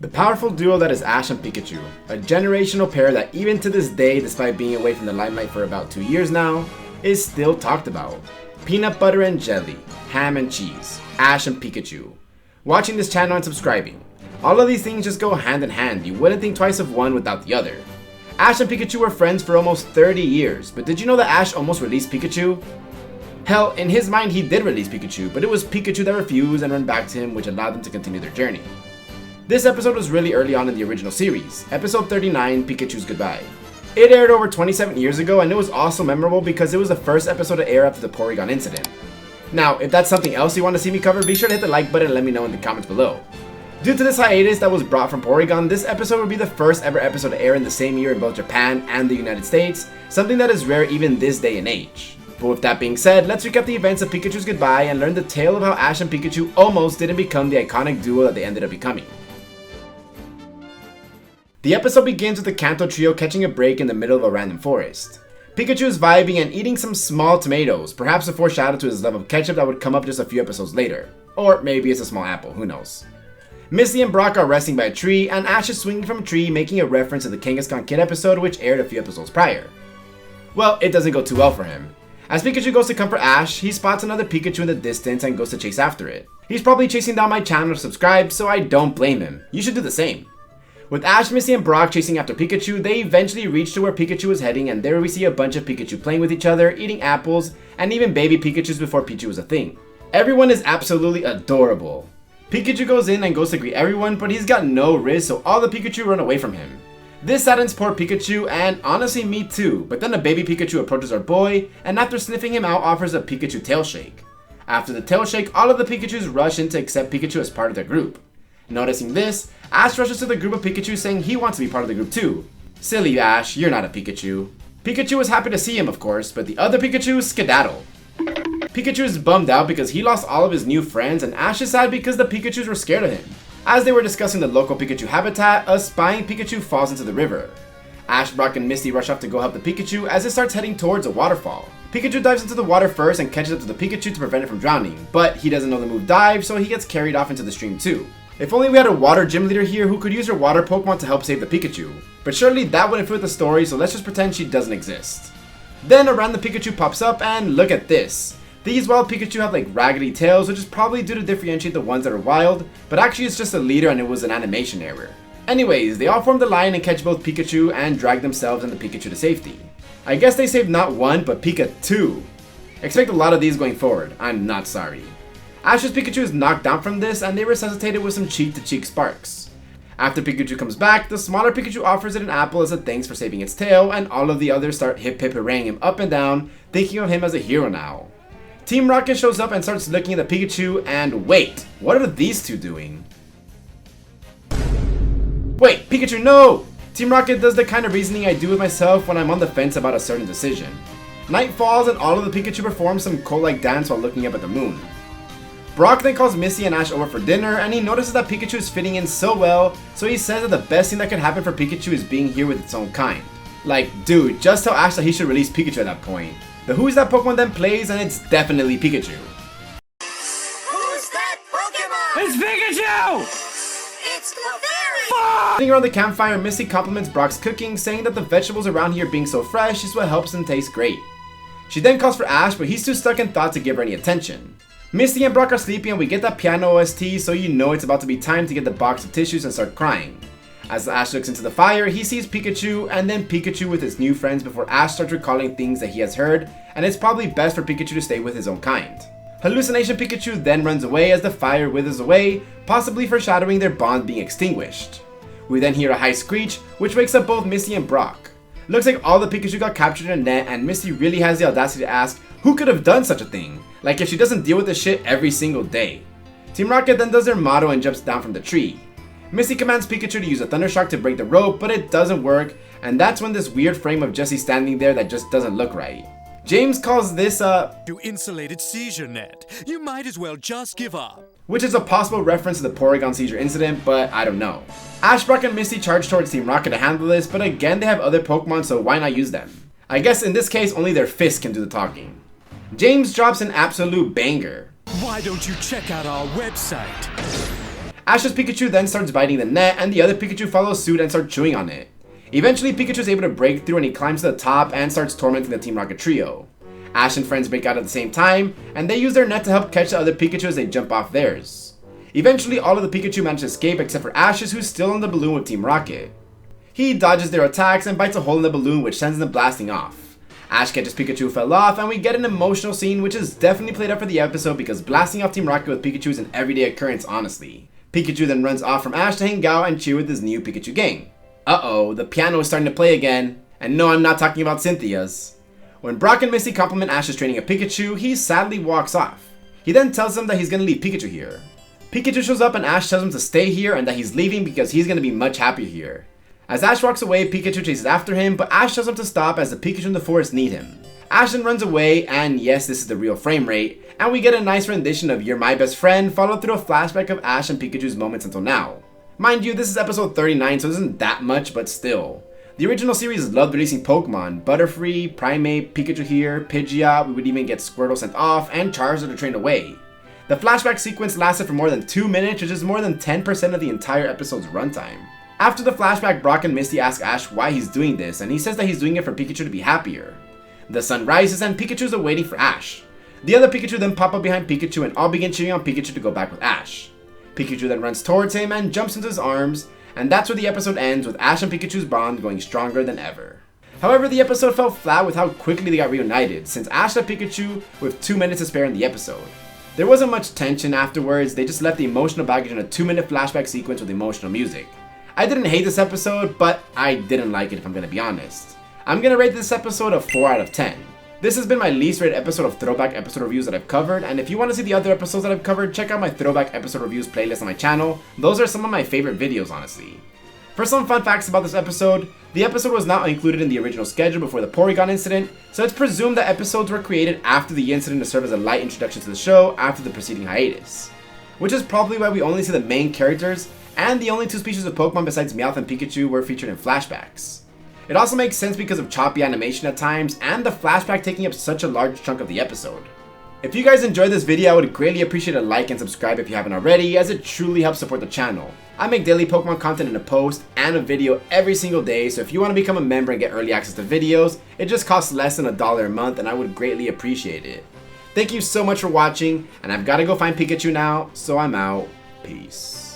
The powerful duo that is Ash and Pikachu, a generational pair that even to this day, despite being away from the limelight for about 2 years now, is still talked about. Peanut butter and jelly, ham and cheese, Ash and Pikachu. Watching this channel and subscribing. All of these things just go hand in hand, you wouldn't think twice of one without the other. Ash and Pikachu were friends for almost 30 years, but did you know that Ash almost released Pikachu? Hell, in his mind he did release Pikachu, but it was Pikachu that refused and ran back to him, which allowed them to continue their journey. This episode was really early on in the original series, episode 39, Pikachu's Goodbye. It aired over 27 years ago and it was also memorable because it was the first episode to air after the Porygon incident. Now, if that's something else you want to see me cover, be sure to hit the like button and let me know in the comments below. Due to this hiatus that was brought from Porygon, this episode will be the first ever episode to air in the same year in both Japan and the United States, something that is rare even this day and age. But with that being said, let's recap the events of Pikachu's Goodbye and learn the tale of how Ash and Pikachu almost didn't become the iconic duo that they ended up becoming. The episode begins with the Kanto trio catching a break in the middle of a random forest. Pikachu is vibing and eating some small tomatoes, perhaps a foreshadow to his love of ketchup that would come up just a few episodes later. Or maybe it's a small apple, who knows. Misty and Brock are resting by a tree, and Ash is swinging from a tree, making a reference to the Kangaskhan Kid episode which aired a few episodes prior. Well, it doesn't go too well for him. As Pikachu goes to comfort Ash, he spots another Pikachu in the distance and goes to chase after it. He's probably chasing down my channel to subscribe, so I don't blame him. You should do the same. With Ash, Misty, and Brock chasing after Pikachu, they eventually reach to where Pikachu is heading, and there we see a bunch of Pikachu playing with each other, eating apples, and even baby Pikachus before Pichu was a thing. Everyone is absolutely adorable. Pikachu goes in and goes to greet everyone, but he's got no wrist, so all the Pikachu run away from him. This saddens poor Pikachu, and honestly me too, but then a baby Pikachu approaches our boy, and after sniffing him out offers a Pikachu tail shake. After the tail shake, all of the Pikachus rush in to accept Pikachu as part of their group. Noticing this, Ash rushes to the group of Pikachu saying he wants to be part of the group too. Silly Ash, you're not a Pikachu. Pikachu was happy to see him of course, but the other Pikachu skedaddle. Pikachu is bummed out because he lost all of his new friends, and Ash is sad because the Pikachus were scared of him. As they were discussing the local Pikachu habitat, a spying Pikachu falls into the river. Ash, Brock, and Misty rush off to go help the Pikachu as it starts heading towards a waterfall. Pikachu dives into the water first and catches up to the Pikachu to prevent it from drowning, but he doesn't know the move dive, so he gets carried off into the stream too. If only we had a water gym leader here who could use her water Pokemon to help save the Pikachu. But surely that wouldn't fit the story, so let's just pretend she doesn't exist. Then a random Pikachu pops up and look at this. These wild Pikachu have like raggedy tails, which is probably due to differentiate the ones that are wild, but actually it's just a leader and it was an animation error. Anyways, they all form the line and catch both Pikachu and drag themselves and the Pikachu to safety. I guess they saved not one, but Pika 2. Expect a lot of these going forward, I'm not sorry. Ash's Pikachu is knocked down from this and they resuscitate it with some cheek-to-cheek sparks. After Pikachu comes back, the smaller Pikachu offers it an apple as a thanks for saving its tail, and all of the others start hip hooray him up and down, thinking of him as a hero now. Team Rocket shows up and starts looking at the Pikachu, and wait, what are these two doing? Wait, Pikachu, no! Team Rocket does the kind of reasoning I do with myself when I'm on the fence about a certain decision. Night falls and all of the Pikachu perform some cult-like dance while looking up at the moon. Brock then calls Misty and Ash over for dinner, and he notices that Pikachu is fitting in so well, so he says that the best thing that could happen for Pikachu is being here with its own kind. Like, dude, just tell Ash that he should release Pikachu at that point. The Who's That Pokemon then plays, and it's definitely Pikachu. Who's that Pokemon? It's Pikachu! It's Clefairy! Sitting around the campfire, Misty compliments Brock's cooking, saying that the vegetables around here being so fresh is what helps them taste great. She then calls for Ash, but he's too stuck in thought to give her any attention. Misty and Brock are sleeping and we get that piano OST, so you know it's about to be time to get the box of tissues and start crying. As Ash looks into the fire, he sees Pikachu and then Pikachu with his new friends before Ash starts recalling things that he has heard, and it's probably best for Pikachu to stay with his own kind. Hallucination Pikachu then runs away as the fire withers away, possibly foreshadowing their bond being extinguished. We then hear a high screech, which wakes up both Misty and Brock. Looks like all the Pikachu got captured in a net, and Misty really has the audacity to ask who could have done such a thing, like if she doesn't deal with this shit every single day. Team Rocket then does their motto and jumps down from the tree. Misty commands Pikachu to use a Thunder Shock to break the rope, but it doesn't work, and that's when this weird frame of Jessie standing there that just doesn't look right. James calls this a insulated seizure net. You might as well just give up. Which is a possible reference to the Porygon seizure incident, but I don't know. Ash, Brock, and Misty charge towards Team Rocket to handle this, but again they have other Pokemon, so why not use them? I guess in this case only their fists can do the talking. James drops an absolute banger. Why don't you check out our website? Ash's Pikachu then starts biting the net, and the other Pikachu follows suit and starts chewing on it. Eventually, Pikachu is able to break through and he climbs to the top and starts tormenting the Team Rocket trio. Ash and friends break out at the same time, and they use their net to help catch the other Pikachu as they jump off theirs. Eventually, all of the Pikachu manage to escape except for Ash's, who's still on the balloon with Team Rocket. He dodges their attacks and bites a hole in the balloon, which sends them blasting off. Ash catches Pikachu who fell off, and we get an emotional scene which is definitely played up for the episode because blasting off Team Rocket with Pikachu is an everyday occurrence, honestly. Pikachu then runs off from Ash to hang out and cheer with his new Pikachu gang. Uh-oh, the piano is starting to play again. And no, I'm not talking about Cynthia's. When Brock and Misty compliment Ash's training of Pikachu, he sadly walks off. He then tells them that he's gonna leave Pikachu here. Pikachu shows up and Ash tells him to stay here and that he's leaving because he's gonna be much happier here. As Ash walks away, Pikachu chases after him, but Ash tells him to stop as the Pikachu in the forest need him. Ash then runs away, and yes, this is the real frame rate, and we get a nice rendition of You're My Best Friend, followed through a flashback of Ash and Pikachu's moments until now. Mind you, this is episode 39, so it isn't that much, but still. The original series loved releasing Pokemon: Butterfree, Primeape, Pikachu here, Pidgeot, we would even get Squirtle sent off, and Charizard to train away. The flashback sequence lasted for more than 2 minutes, which is more than 10% of the entire episode's runtime. After the flashback, Brock and Misty ask Ash why he's doing this, and he says that he's doing it for Pikachu to be happier. The sun rises and Pikachu's awaiting for Ash. The other Pikachu then pop up behind Pikachu and all begin cheering on Pikachu to go back with Ash. Pikachu then runs towards him and jumps into his arms, and that's where the episode ends, with Ash and Pikachu's bond going stronger than ever. However, the episode fell flat with how quickly they got reunited, since Ash left Pikachu with 2 minutes to spare in the episode. There wasn't much tension afterwards, they just left the emotional baggage in a 2-minute flashback sequence with emotional music. I didn't hate this episode, but I didn't like it if I'm gonna be honest. I'm gonna rate this episode a 4 out of 10. This has been my least rated episode of throwback episode reviews that I've covered, and if you want to see the other episodes that I've covered, check out my throwback episode reviews playlist on my channel. Those are some of my favorite videos, honestly. For some fun facts about this episode, the episode was not included in the original schedule before the Porygon incident, so it's presumed that episodes were created after the incident to serve as a light introduction to the show after the preceding hiatus. Which is probably why we only see the main characters, and the only 2 species of Pokemon besides Meowth and Pikachu were featured in flashbacks. It also makes sense because of choppy animation at times, and the flashback taking up such a large chunk of the episode. If you guys enjoyed this video, I would greatly appreciate a like and subscribe if you haven't already, as it truly helps support the channel. I make daily Pokemon content in a post and a video every single day, so if you want to become a member and get early access to videos, it just costs less than $1 a month and I would greatly appreciate it. Thank you so much for watching, and I've got to go find Pikachu now, so I'm out. Peace.